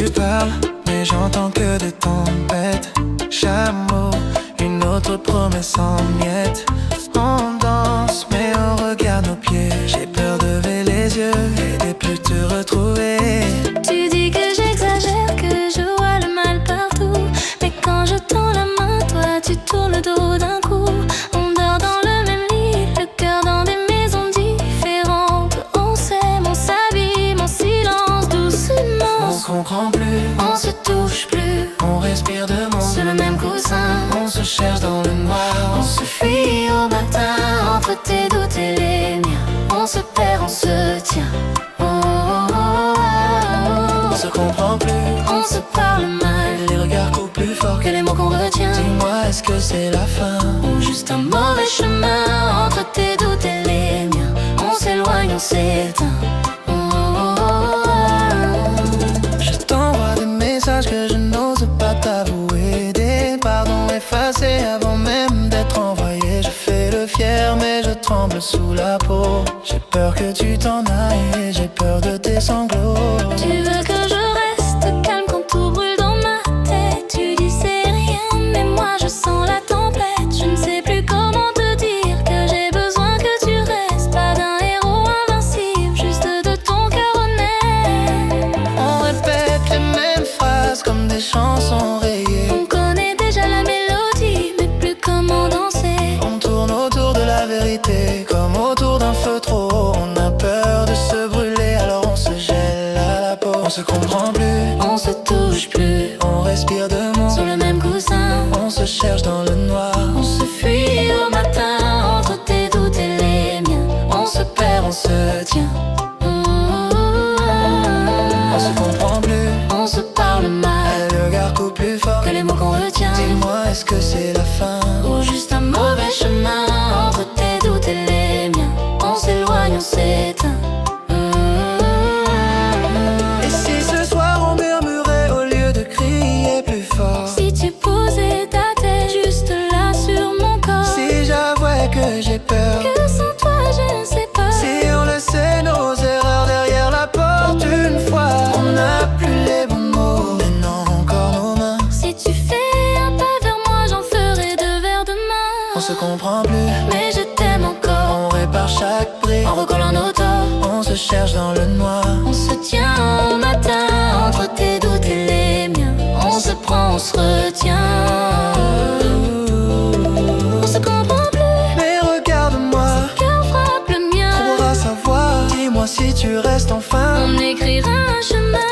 Tu parles, mais j'entends que des tempêtes. Chameau, une autre promesse en miettes. On danse, mais on regarde nos pieds. J'ai peur de lever les yeux et de plus te retrouver. Tu dis que j'exagère, que je vois le mal partout. Mais quand je tends la main, toi tu tournes le dos d'un coup. On dort dans le même lit, le cœur dans des maisons différentes. On s'aime, on s'abîme en silence, doucement. On se comprend plus, On se touche plus, on respire de mon sur le même coussin. On se cherche dans le noir. On se fuit au matin, entre tes doutes et les miens. On se perd, on se tient. Oh, oh, oh, oh. On se comprend plus, On se parle mal, les regards coupent plus fort que les mots qu'on retient. Dis-moi, est-ce que c'est la fin? Ou juste un mauvais chemin, entre tes doutes et les miens. On s'éloigne, on s'éteint. Oh, oh, oh, oh. Je t'envoie des messages que je n'ose pas t'avouer. Des pardons effacés avant même d'être envoyé. Je fais le fier mais je tremble sous la peau. J'ai peur que tu t'en ailles et j'ai peur de tes sanglots. Tu veux que je reste calme quand tout brûle dans ma tête. Tu dis c'est rien, mais moi je sens la tempête. Je ne sais plus comment te dire que j'ai besoin que tu restes. Pas d'un héros invincible, juste de ton cœur honnête. On répète les mêmes phrases comme des chansons rayées. On connaît déjà la mélodie, mais plus comment danser. On tourne autour de la vérité comme autour d'un feu trop haut. On a peur de se brûler alors on se gèle à la peau. On se comprend plus, On se touche plus, on respire de mon sur le même coussin. On se cherche dans le noir. On se fuit au matin, entre tes doutes et les miens. On se perd, on se tient. Oh, oh, oh, On se oh. comprend plus, On se parle mal, le regard coupe plus fort que les mots qu'on retient. Dis-moi, est-ce que c'est la fin? Ou juste un mauvais chemin, entre tes doutes et les miens. On s'éloigne, on s'éteint. Oh, oh, oh. Et si ce soir on murmurait au lieu de crier plus fort? Si tu posais ta tête juste là sur mon corps. Si j'avouais que j'ai peur? Que sans toi je ne sais pas. Si on laissait nos erreurs derrière la porte une fois? On n'a plus les bons mots, mais non encore nos mains. Si tu fais un pas vers moi, j'en ferai deux vers demain. On se comprend plus, Mais je t'aime encore, on répare chaque brique. en recollant nos torts. On se cherche dans le noir. On se tient au matin, entre tes doutes et les miens. On se prend, on se retient. On se comprend plus, Mais regarde-moi, cœur frappe le mien. on pourra savoir. Dis-moi si tu restes enfin. On écrira un chemin